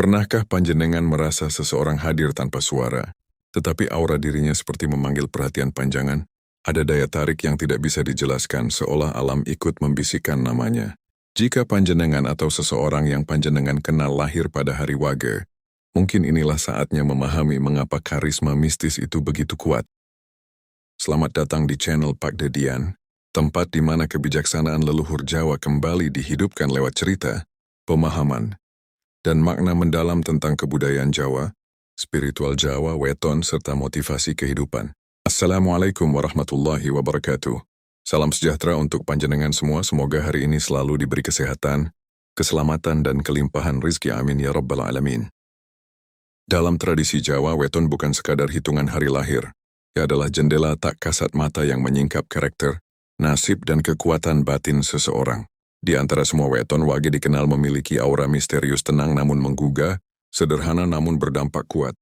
Pernahkah panjenengan merasa seseorang hadir tanpa suara, tetapi aura dirinya seperti memanggil perhatian panjangan? Ada daya tarik yang tidak bisa dijelaskan seolah alam ikut membisikkan namanya. Jika panjenengan atau seseorang yang panjenengan kenal lahir pada hari Wage, mungkin inilah saatnya memahami mengapa karisma mistis itu begitu kuat. Selamat datang di channel Pak Dedian, tempat di mana kebijaksanaan leluhur Jawa kembali dihidupkan lewat cerita, pemahaman, dan makna mendalam tentang kebudayaan Jawa, spiritual Jawa, weton, serta motivasi kehidupan. Assalamualaikum warahmatullahi wabarakatuh. Salam sejahtera untuk panjenengan semua, semoga hari ini selalu diberi kesehatan, keselamatan, dan kelimpahan rizki, amin ya rabbal alamin. Dalam tradisi Jawa, weton bukan sekadar hitungan hari lahir. Ia adalah jendela tak kasat mata yang menyingkap karakter, nasib, dan kekuatan batin seseorang. Di antara semua weton, Wage dikenal memiliki aura misterius, tenang namun menggugah, sederhana namun berdampak kuat,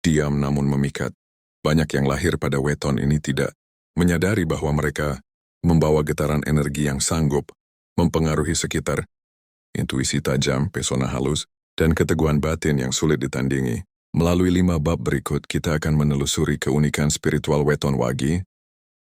diam namun memikat. Banyak yang lahir pada weton ini tidak menyadari bahwa mereka membawa getaran energi yang sanggup mempengaruhi sekitar, intuisi tajam, pesona halus, dan keteguhan batin yang sulit ditandingi. Melalui 5 bab berikut, kita akan menelusuri keunikan spiritual weton Wage,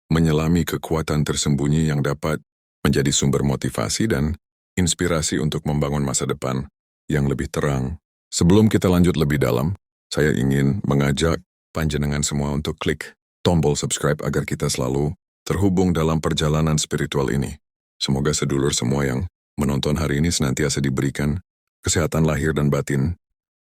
menyelami kekuatan tersembunyi yang dapat menjadi sumber motivasi dan inspirasi untuk membangun masa depan yang lebih terang. Sebelum kita lanjut lebih dalam, saya ingin mengajak panjenengan semua untuk klik tombol subscribe agar kita selalu terhubung dalam perjalanan spiritual ini. Semoga sedulur semua yang menonton hari ini senantiasa diberikan kesehatan lahir dan batin,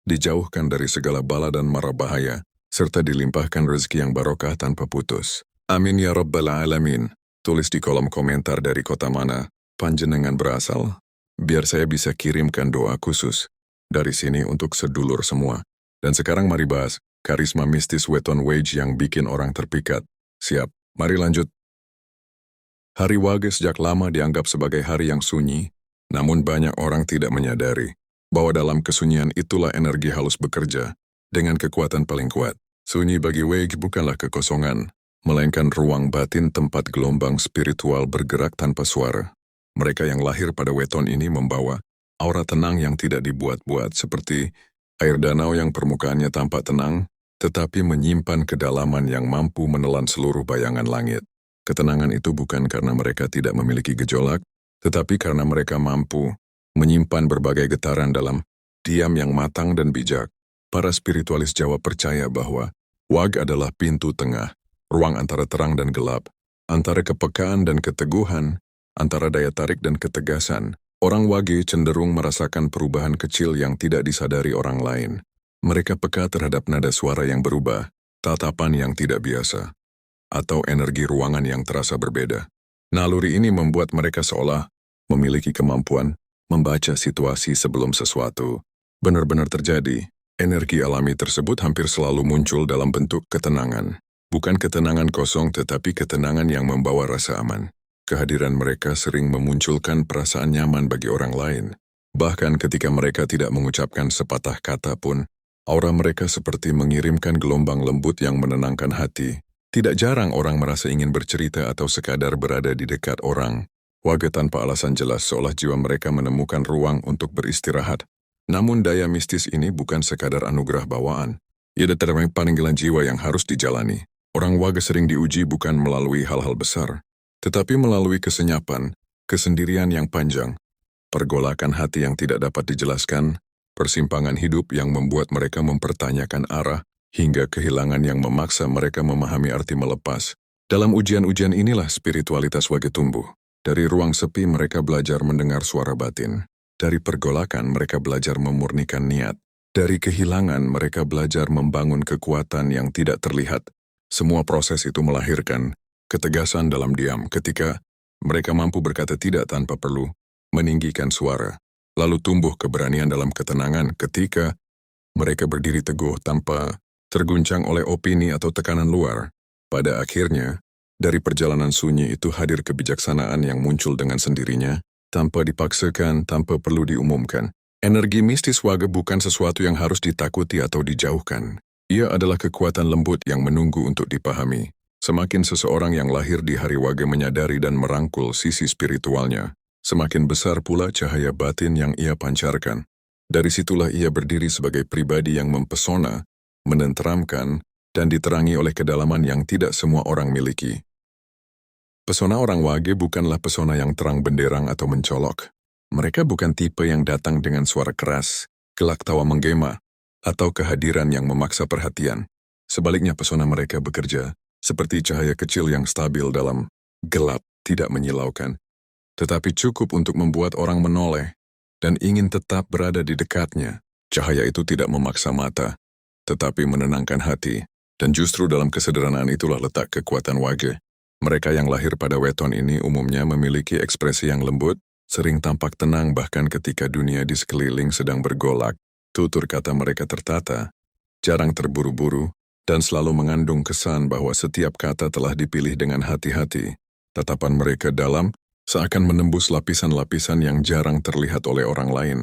dijauhkan dari segala bala dan mara bahaya, serta dilimpahkan rezeki yang barokah tanpa putus. Amin ya rabbal alamin. Tulis di kolom komentar dari kota mana panjenengan berasal, biar saya bisa kirimkan doa khusus dari sini untuk sedulur semua. Dan sekarang mari bahas karisma mistis weton Wage yang bikin orang terpikat. Siap, mari lanjut. Hari Wage sejak lama dianggap sebagai hari yang sunyi, namun banyak orang tidak menyadari bahwa dalam kesunyian itulah energi halus bekerja dengan kekuatan paling kuat. Sunyi bagi Wage bukanlah kekosongan, melainkan ruang batin tempat gelombang spiritual bergerak tanpa suara. Mereka yang lahir pada weton ini membawa aura tenang yang tidak dibuat-buat, seperti air danau yang permukaannya tampak tenang, tetapi menyimpan kedalaman yang mampu menelan seluruh bayangan langit. Ketenangan itu bukan karena mereka tidak memiliki gejolak, tetapi karena mereka mampu menyimpan berbagai getaran dalam diam yang matang dan bijak. Para spiritualis Jawa percaya bahwa Wage adalah pintu tengah, ruang antara terang dan gelap, antara kepekaan dan keteguhan, antara daya tarik dan ketegasan. Orang Wage cenderung merasakan perubahan kecil yang tidak disadari orang lain. Mereka peka terhadap nada suara yang berubah, tatapan yang tidak biasa, atau energi ruangan yang terasa berbeda. Naluri ini membuat mereka seolah memiliki kemampuan membaca situasi sebelum sesuatu benar-benar terjadi. Energi alami tersebut hampir selalu muncul dalam bentuk ketenangan. Bukan ketenangan kosong, tetapi ketenangan yang membawa rasa aman. Kehadiran mereka sering memunculkan perasaan nyaman bagi orang lain. Bahkan ketika mereka tidak mengucapkan sepatah kata pun, aura mereka seperti mengirimkan gelombang lembut yang menenangkan hati. Tidak jarang orang merasa ingin bercerita atau sekadar berada di dekat orang Wage tanpa alasan jelas, seolah jiwa mereka menemukan ruang untuk beristirahat. Namun daya mistis ini bukan sekadar anugerah bawaan. Ia datang dari panggilan jiwa yang harus dijalani. Orang Wage sering diuji bukan melalui hal-hal besar, tetapi melalui kesenyapan, kesendirian yang panjang, pergolakan hati yang tidak dapat dijelaskan, persimpangan hidup yang membuat mereka mempertanyakan arah, hingga kehilangan yang memaksa mereka memahami arti melepas. Dalam ujian-ujian inilah spiritualitas Wage tumbuh. Dari ruang sepi mereka belajar mendengar suara batin. Dari pergolakan mereka belajar memurnikan niat. Dari kehilangan mereka belajar membangun kekuatan yang tidak terlihat. Semua proses itu melahirkan ketegasan dalam diam ketika mereka mampu berkata tidak tanpa perlu meninggikan suara. Lalu tumbuh keberanian dalam ketenangan ketika mereka berdiri teguh tanpa terguncang oleh opini atau tekanan luar. Pada akhirnya, dari perjalanan sunyi itu hadir kebijaksanaan yang muncul dengan sendirinya, tanpa dipaksakan, tanpa perlu diumumkan. Energi mistis Wage bukan sesuatu yang harus ditakuti atau dijauhkan. Ia adalah kekuatan lembut yang menunggu untuk dipahami. Semakin seseorang yang lahir di hari Wage menyadari dan merangkul sisi spiritualnya, semakin besar pula cahaya batin yang ia pancarkan. Dari situlah ia berdiri sebagai pribadi yang mempesona, menenteramkan, dan diterangi oleh kedalaman yang tidak semua orang miliki. Pesona orang Wage bukanlah pesona yang terang benderang atau mencolok. Mereka bukan tipe yang datang dengan suara keras, gelak tawa menggema, atau kehadiran yang memaksa perhatian. Sebaliknya pesona mereka bekerja seperti cahaya kecil yang stabil dalam gelap, tidak menyilaukan, tetapi cukup untuk membuat orang menoleh dan ingin tetap berada di dekatnya. Cahaya itu tidak memaksa mata, tetapi menenangkan hati, dan justru dalam kesederhanaan itulah letak kekuatan Wage. Mereka yang lahir pada weton ini umumnya memiliki ekspresi yang lembut, sering tampak tenang bahkan ketika dunia di sekeliling sedang bergolak. Tutur kata mereka tertata, jarang terburu-buru, dan selalu mengandung kesan bahwa setiap kata telah dipilih dengan hati-hati. Tatapan mereka dalam, seakan menembus lapisan-lapisan yang jarang terlihat oleh orang lain.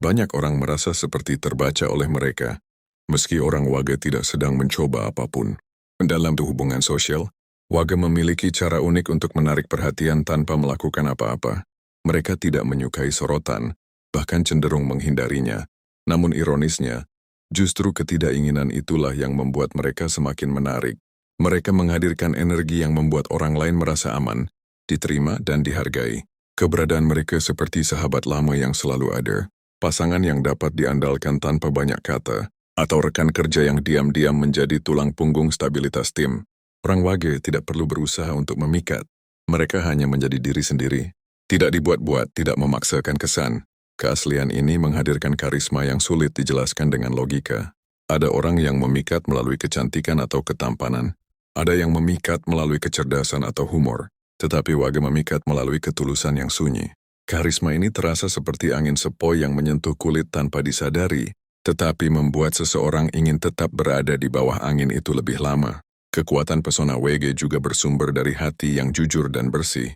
Banyak orang merasa seperti terbaca oleh mereka, meski orang Wage tidak sedang mencoba apapun. Dalam hubungan sosial, Wage memiliki cara unik untuk menarik perhatian tanpa melakukan apa-apa. Mereka tidak menyukai sorotan, bahkan cenderung menghindarinya. Namun ironisnya, justru ketidakinginan itulah yang membuat mereka semakin menarik. Mereka menghadirkan energi yang membuat orang lain merasa aman, diterima dan dihargai. Keberadaan mereka seperti sahabat lama yang selalu ada, pasangan yang dapat diandalkan tanpa banyak kata, atau rekan kerja yang diam-diam menjadi tulang punggung stabilitas tim. Orang Wage tidak perlu berusaha untuk memikat. Mereka hanya menjadi diri sendiri. Tidak dibuat-buat, tidak memaksakan kesan. Keaslian ini menghadirkan karisma yang sulit dijelaskan dengan logika. Ada orang yang memikat melalui kecantikan atau ketampanan. Ada yang memikat melalui kecerdasan atau humor. Tetapi Wage memikat melalui ketulusan yang sunyi. Karisma ini terasa seperti angin sepoi yang menyentuh kulit tanpa disadari, tetapi membuat seseorang ingin tetap berada di bawah angin itu lebih lama. Kekuatan pesona Wage juga bersumber dari hati yang jujur dan bersih.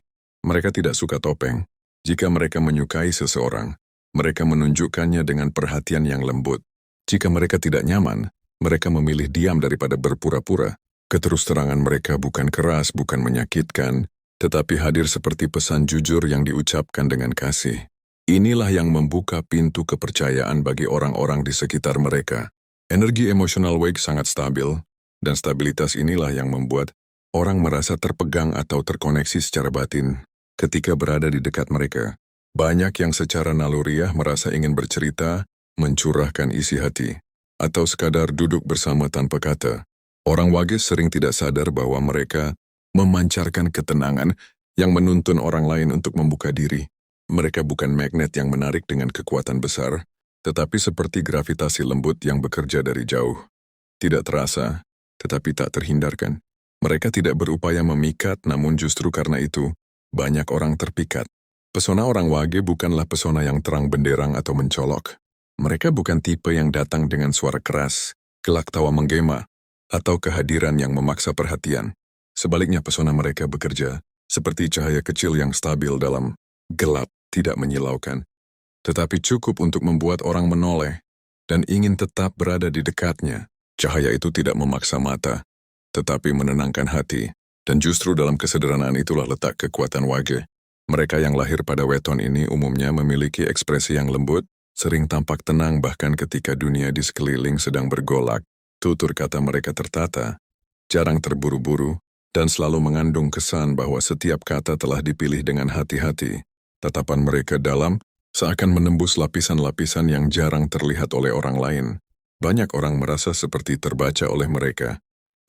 Mereka tidak suka topeng. Jika mereka menyukai seseorang, mereka menunjukkannya dengan perhatian yang lembut. Jika mereka tidak nyaman, mereka memilih diam daripada berpura-pura. Keterus-terangan mereka bukan keras, bukan menyakitkan, tetapi hadir seperti pesan jujur yang diucapkan dengan kasih. Inilah yang membuka pintu kepercayaan bagi orang-orang di sekitar mereka. Energi emosional Wage sangat stabil, dan stabilitas inilah yang membuat orang merasa terpegang atau terkoneksi secara batin ketika berada di dekat mereka. Banyak yang secara naluriah merasa ingin bercerita, mencurahkan isi hati, atau sekadar duduk bersama tanpa kata. Orang Wage sering tidak sadar bahwa mereka memancarkan ketenangan yang menuntun orang lain untuk membuka diri. Mereka bukan magnet yang menarik dengan kekuatan besar, tetapi seperti gravitasi lembut yang bekerja dari jauh. Tidak terasa, tetapi tak terhindarkan. Mereka tidak berupaya memikat, namun justru karena itu, banyak orang terpikat. Pesona orang Wage bukanlah pesona yang terang benderang atau mencolok. Mereka bukan tipe yang datang dengan suara keras, gelak tawa menggema, atau kehadiran yang memaksa perhatian. Sebaliknya pesona mereka bekerja seperti cahaya kecil yang stabil dalam gelap, tidak menyilaukan, tetapi cukup untuk membuat orang menoleh dan ingin tetap berada di dekatnya. Cahaya itu tidak memaksa mata, tetapi menenangkan hati, dan justru dalam kesederhanaan itulah letak kekuatan Wage. Mereka yang lahir pada weton ini umumnya memiliki ekspresi yang lembut, sering tampak tenang bahkan ketika dunia di sekeliling sedang bergolak. Tutur kata mereka tertata, jarang terburu-buru, dan selalu mengandung kesan bahwa setiap kata telah dipilih dengan hati-hati. Tatapan mereka dalam, seakan menembus lapisan-lapisan yang jarang terlihat oleh orang lain. Banyak orang merasa seperti terbaca oleh mereka,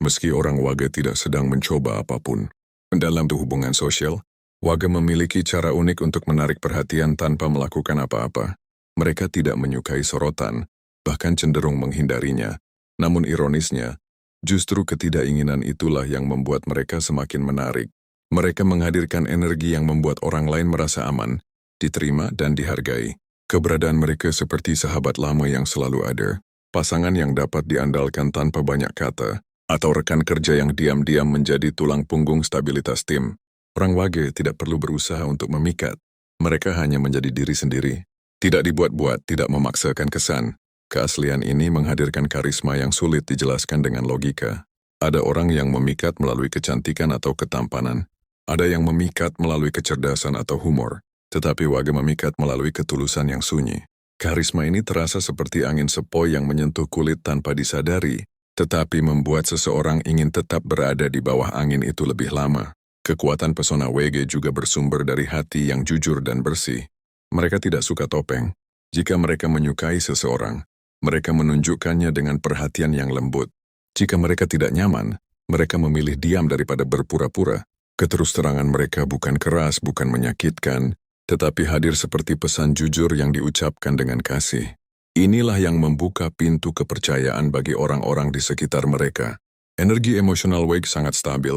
meski orang Wage tidak sedang mencoba apapun. Dalam hubungan sosial, Wage memiliki cara unik untuk menarik perhatian tanpa melakukan apa-apa. Mereka tidak menyukai sorotan, bahkan cenderung menghindarinya. Namun ironisnya, justru ketidakinginan itulah yang membuat mereka semakin menarik. Mereka menghadirkan energi yang membuat orang lain merasa aman, diterima dan dihargai. Keberadaan mereka seperti sahabat lama yang selalu ada. Pasangan yang dapat diandalkan tanpa banyak kata, atau rekan kerja yang diam-diam menjadi tulang punggung stabilitas tim. Orang Wage tidak perlu berusaha untuk memikat. Mereka hanya menjadi diri sendiri. Tidak dibuat-buat, tidak memaksakan kesan. Keaslian ini menghadirkan karisma yang sulit dijelaskan dengan logika. Ada orang yang memikat melalui kecantikan atau ketampanan. Ada yang memikat melalui kecerdasan atau humor. Tetapi Wage memikat melalui ketulusan yang sunyi. Karisma ini terasa seperti angin sepoi yang menyentuh kulit tanpa disadari, tetapi membuat seseorang ingin tetap berada di bawah angin itu lebih lama. Kekuatan pesona WG juga bersumber dari hati yang jujur dan bersih. Mereka tidak suka topeng. Jika mereka menyukai seseorang, mereka menunjukkannya dengan perhatian yang lembut. Jika mereka tidak nyaman, mereka memilih diam daripada berpura-pura. Keterus-terangan mereka bukan keras, bukan menyakitkan, tetapi hadir seperti pesan jujur yang diucapkan dengan kasih. Inilah yang membuka pintu kepercayaan bagi orang-orang di sekitar mereka. Energi emosional WG sangat stabil,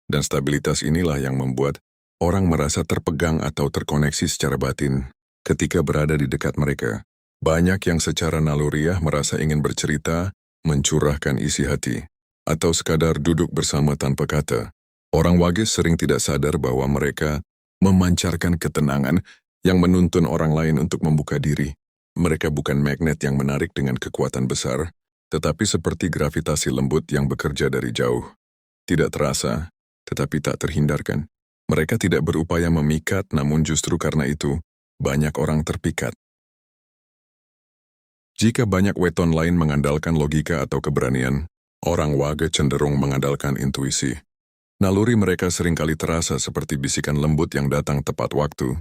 dan stabilitas inilah yang membuat orang merasa terpegang atau terkoneksi secara batin ketika berada di dekat mereka. Banyak yang secara naluriah merasa ingin bercerita, mencurahkan isi hati, atau sekadar duduk bersama tanpa kata. Orang Wage sering tidak sadar bahwa mereka memancarkan ketenangan yang menuntun orang lain untuk membuka diri. Mereka bukan magnet yang menarik dengan kekuatan besar, tetapi seperti gravitasi lembut yang bekerja dari jauh. Tidak terasa, tetapi tak terhindarkan. Mereka tidak berupaya memikat, namun justru karena itu, banyak orang terpikat. Jika banyak weton lain mengandalkan logika atau keberanian, orang Wage cenderung mengandalkan intuisi. Naluri mereka seringkali terasa seperti bisikan lembut yang datang tepat waktu.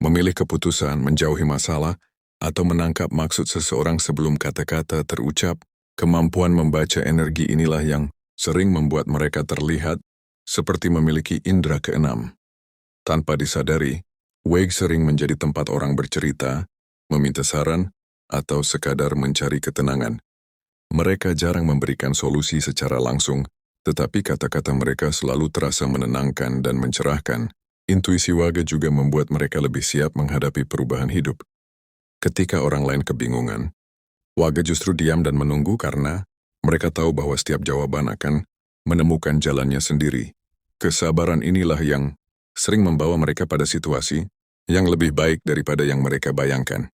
Memilih keputusan, menjauhi masalah, atau menangkap maksud seseorang sebelum kata-kata terucap, kemampuan membaca energi inilah yang sering membuat mereka terlihat seperti memiliki indera keenam. Tanpa disadari, WG sering menjadi tempat orang bercerita, meminta saran, atau sekadar mencari ketenangan. Mereka jarang memberikan solusi secara langsung, tetapi kata-kata mereka selalu terasa menenangkan dan mencerahkan. Intuisi WG juga membuat mereka lebih siap menghadapi perubahan hidup. Ketika orang lain kebingungan, WG justru diam dan menunggu karena mereka tahu bahwa setiap jawaban akan menemukan jalannya sendiri. Kesabaran inilah yang sering membawa mereka pada situasi yang lebih baik daripada yang mereka bayangkan.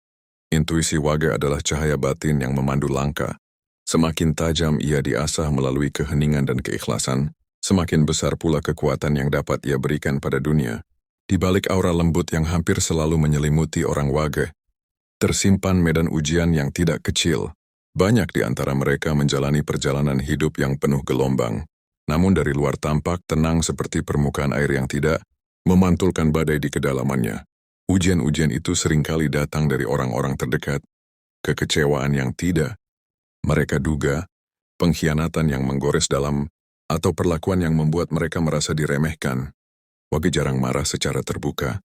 Intuisi WG adalah cahaya batin yang memandu langkah. Semakin tajam ia diasah melalui keheningan dan keikhlasan, semakin besar pula kekuatan yang dapat ia berikan pada dunia. Di balik aura lembut yang hampir selalu menyelimuti orang WG, tersimpan medan ujian yang tidak kecil. Banyak di antara mereka menjalani perjalanan hidup yang penuh gelombang, namun dari luar tampak tenang seperti permukaan air yang tidak memantulkan badai di kedalamannya. Ujian-ujian itu seringkali datang dari orang-orang terdekat, kekecewaan yang tidak mereka duga, pengkhianatan yang menggores dalam, atau perlakuan yang membuat mereka merasa diremehkan. WG jarang marah secara terbuka,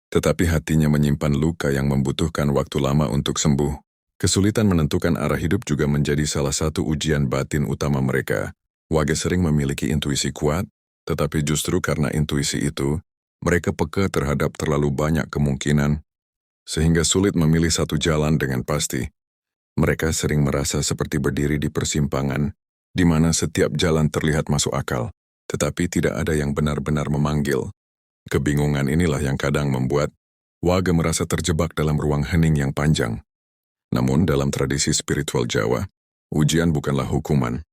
tetapi hatinya menyimpan luka yang membutuhkan waktu lama untuk sembuh. Kesulitan menentukan arah hidup juga menjadi salah satu ujian batin utama mereka. WG sering memiliki intuisi kuat, tetapi justru karena intuisi itu, mereka peka terhadap terlalu banyak kemungkinan, sehingga sulit memilih satu jalan dengan pasti. Mereka sering merasa seperti berdiri di persimpangan, di mana setiap jalan terlihat masuk akal, tetapi tidak ada yang benar-benar memanggil. Kebingungan inilah yang kadang membuat WG merasa terjebak dalam ruang hening yang panjang. Namun dalam tradisi spiritual Jawa, ujian bukanlah hukuman.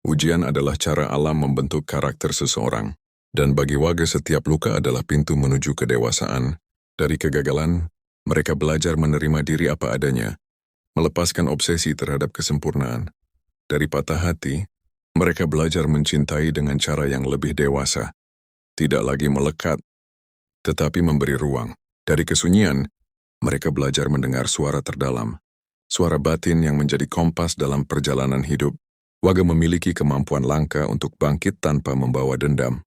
Ujian adalah cara alam membentuk karakter seseorang. Dan bagi WG setiap luka adalah pintu menuju kedewasaan. Dari kegagalan, mereka belajar menerima diri apa adanya, melepaskan obsesi terhadap kesempurnaan. Dari patah hati, mereka belajar mencintai dengan cara yang lebih dewasa. Tidak lagi melekat, tetapi memberi ruang. Dari kesunyian, mereka belajar mendengar suara terdalam, suara batin yang menjadi kompas dalam perjalanan hidup. WG memiliki kemampuan langka untuk bangkit tanpa membawa dendam.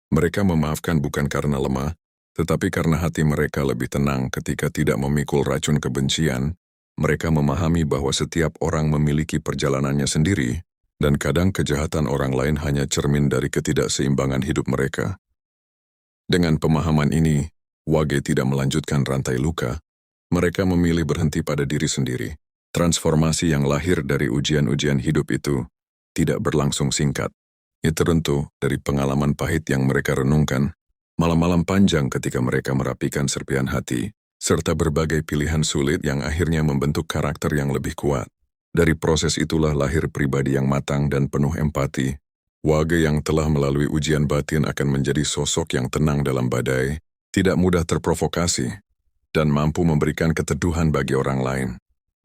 Mereka memaafkan bukan karena lemah, tetapi karena hati mereka lebih tenang ketika tidak memikul racun kebencian. Mereka memahami bahwa setiap orang memiliki perjalanannya sendiri, dan kadang kejahatan orang lain hanya cermin dari ketidakseimbangan hidup mereka. Dengan pemahaman ini, WG tidak melanjutkan rantai luka. Mereka memilih berhenti pada diri sendiri. Transformasi yang lahir dari ujian-ujian hidup itu tidak berlangsung singkat. Ia teruntuh dari pengalaman pahit yang mereka renungkan, malam-malam panjang ketika mereka merapikan serpihan hati, serta berbagai pilihan sulit yang akhirnya membentuk karakter yang lebih kuat. Dari proses itulah lahir pribadi yang matang dan penuh empati. WG yang telah melalui ujian batin akan menjadi sosok yang tenang dalam badai, tidak mudah terprovokasi, dan mampu memberikan keteduhan bagi orang lain.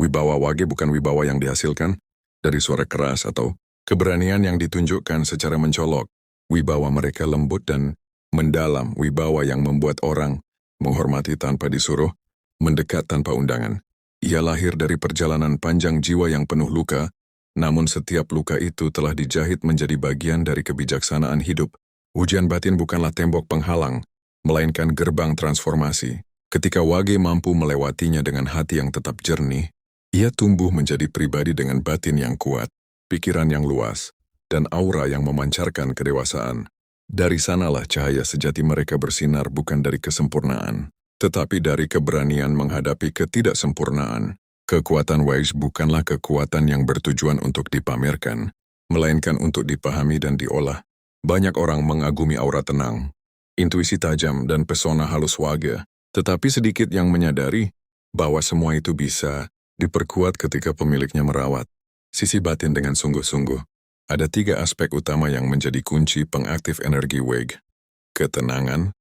Wibawa Wage bukan wibawa yang dihasilkan dari suara keras atau keberanian yang ditunjukkan secara mencolok. Wibawa mereka lembut dan mendalam, wibawa yang membuat orang menghormati tanpa disuruh, mendekat tanpa undangan. Ia lahir dari perjalanan panjang jiwa yang penuh luka, namun setiap luka itu telah dijahit menjadi bagian dari kebijaksanaan hidup. Ujian batin bukanlah tembok penghalang, melainkan gerbang transformasi. Ketika Wage mampu melewatinya dengan hati yang tetap jernih, ia tumbuh menjadi pribadi dengan batin yang kuat, pikiran yang luas, dan aura yang memancarkan kedewasaan. Dari sanalah cahaya sejati mereka bersinar bukan dari kesempurnaan, tetapi dari keberanian menghadapi ketidaksempurnaan. Kekuatan Wage bukanlah kekuatan yang bertujuan untuk dipamerkan, melainkan untuk dipahami dan diolah. Banyak orang mengagumi aura tenang, intuisi tajam dan pesona halus Wage, tetapi sedikit yang menyadari bahwa semua itu bisa diperkuat ketika pemiliknya merawat sisi batin dengan sungguh-sungguh. Ada 3 aspek utama yang menjadi kunci pengaktif energi Wage: ketenangan,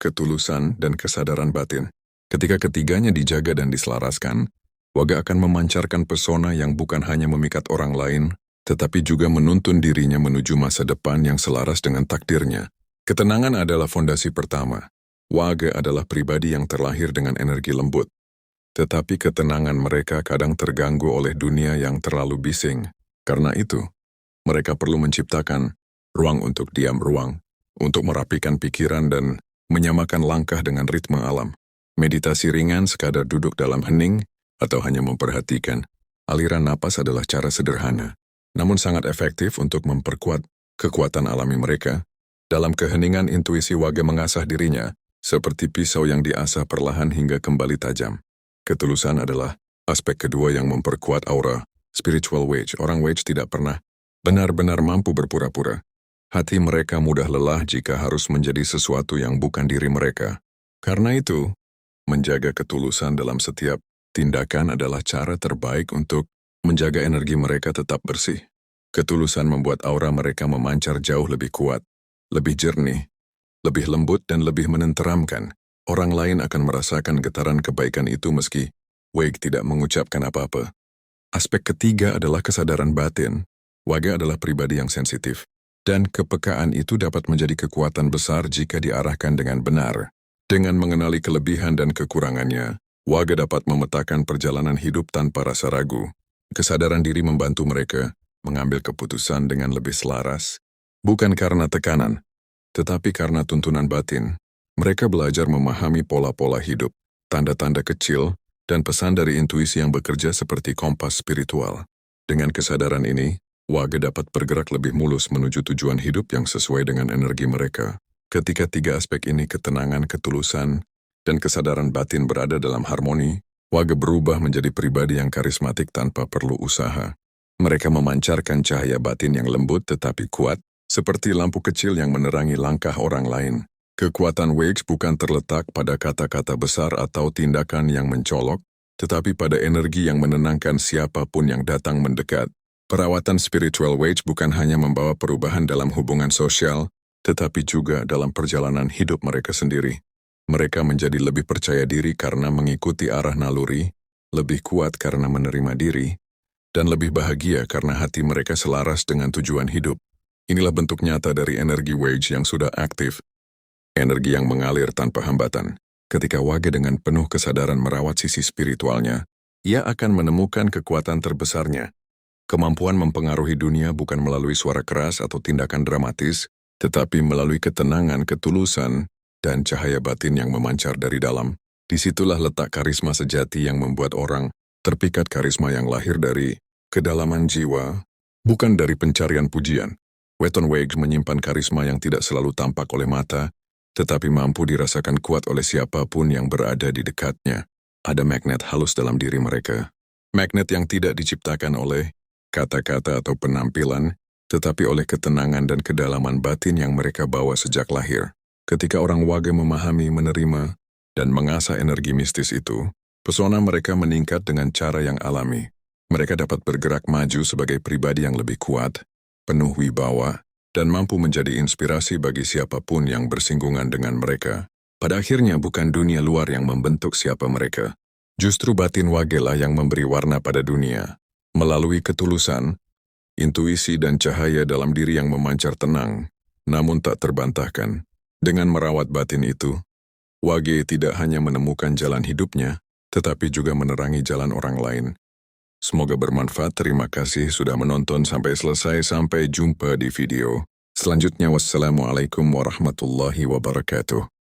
ketulusan, dan kesadaran batin. Ketika ketiganya dijaga dan diselaraskan, Wage akan memancarkan pesona yang bukan hanya memikat orang lain, tetapi juga menuntun dirinya menuju masa depan yang selaras dengan takdirnya. Ketenangan adalah fondasi pertama. Wage adalah pribadi yang terlahir dengan energi lembut. Tetapi ketenangan mereka kadang terganggu oleh dunia yang terlalu bising. Karena itu, mereka perlu menciptakan ruang untuk diam, ruang untuk merapikan pikiran dan menyamakan langkah dengan ritme alam. Meditasi ringan, sekadar duduk dalam hening, atau hanya memperhatikan aliran napas adalah cara sederhana, namun sangat efektif untuk memperkuat kekuatan alami mereka. Dalam keheningan, intuisi Wage mengasah dirinya, seperti pisau yang diasah perlahan hingga kembali tajam. Ketulusan adalah aspek kedua yang memperkuat aura spiritual Wage. Orang Wage tidak pernah benar-benar mampu berpura-pura. Hati mereka mudah lelah jika harus menjadi sesuatu yang bukan diri mereka. Karena itu, menjaga ketulusan dalam setiap tindakan adalah cara terbaik untuk menjaga energi mereka tetap bersih. Ketulusan membuat aura mereka memancar jauh lebih kuat, lebih jernih, lebih lembut, dan lebih menenteramkan. Orang lain akan merasakan getaran kebaikan itu meski Wage tidak mengucapkan apa-apa. Aspek ketiga adalah kesadaran batin. Wage adalah pribadi yang sensitif, dan kepekaan itu dapat menjadi kekuatan besar jika diarahkan dengan benar. Dengan mengenali kelebihan dan kekurangannya, Wage dapat memetakan perjalanan hidup tanpa rasa ragu. Kesadaran diri membantu mereka mengambil keputusan dengan lebih selaras, bukan karena tekanan, tetapi karena tuntunan batin. Mereka belajar memahami pola-pola hidup, tanda-tanda kecil, dan pesan dari intuisi yang bekerja seperti kompas spiritual. Dengan kesadaran ini, Wage dapat bergerak lebih mulus menuju tujuan hidup yang sesuai dengan energi mereka. Ketika 3 aspek ini, ketenangan, ketulusan, dan kesadaran batin berada dalam harmoni, Wage berubah menjadi pribadi yang karismatik tanpa perlu usaha. Mereka memancarkan cahaya batin yang lembut tetapi kuat, seperti lampu kecil yang menerangi langkah orang lain. Kekuatan Wage bukan terletak pada kata-kata besar atau tindakan yang mencolok, tetapi pada energi yang menenangkan siapapun yang datang mendekat. Perawatan spiritual Wage bukan hanya membawa perubahan dalam hubungan sosial, tetapi juga dalam perjalanan hidup mereka sendiri. Mereka menjadi lebih percaya diri karena mengikuti arah naluri, lebih kuat karena menerima diri, dan lebih bahagia karena hati mereka selaras dengan tujuan hidup. Inilah bentuk nyata dari energi Wage yang sudah aktif. Energi yang mengalir tanpa hambatan. Ketika Wage dengan penuh kesadaran merawat sisi spiritualnya, ia akan menemukan kekuatan terbesarnya. Kemampuan mempengaruhi dunia bukan melalui suara keras atau tindakan dramatis, tetapi melalui ketenangan, ketulusan, dan cahaya batin yang memancar dari dalam. Disitulah letak karisma sejati yang membuat orang terpikat, karisma yang lahir dari kedalaman jiwa, bukan dari pencarian pujian. Weton Wage menyimpan karisma yang tidak selalu tampak oleh mata, tetapi mampu dirasakan kuat oleh siapapun yang berada di dekatnya. Ada magnet halus dalam diri mereka. Magnet yang tidak diciptakan oleh kata-kata atau penampilan, tetapi oleh ketenangan dan kedalaman batin yang mereka bawa sejak lahir. Ketika orang Wage memahami, menerima, dan mengasah energi mistis itu, pesona mereka meningkat dengan cara yang alami. Mereka dapat bergerak maju sebagai pribadi yang lebih kuat, penuh wibawa, dan mampu menjadi inspirasi bagi siapapun yang bersinggungan dengan mereka. Pada akhirnya bukan dunia luar yang membentuk siapa mereka. Justru batin Wage lah yang memberi warna pada dunia. Melalui ketulusan, intuisi dan cahaya dalam diri yang memancar tenang, namun tak terbantahkan. Dengan merawat batin itu, Wage tidak hanya menemukan jalan hidupnya, tetapi juga menerangi jalan orang lain. Semoga bermanfaat. Terima kasih sudah menonton sampai selesai. Sampai jumpa di video selanjutnya. Wassalamualaikum warahmatullahi wabarakatuh.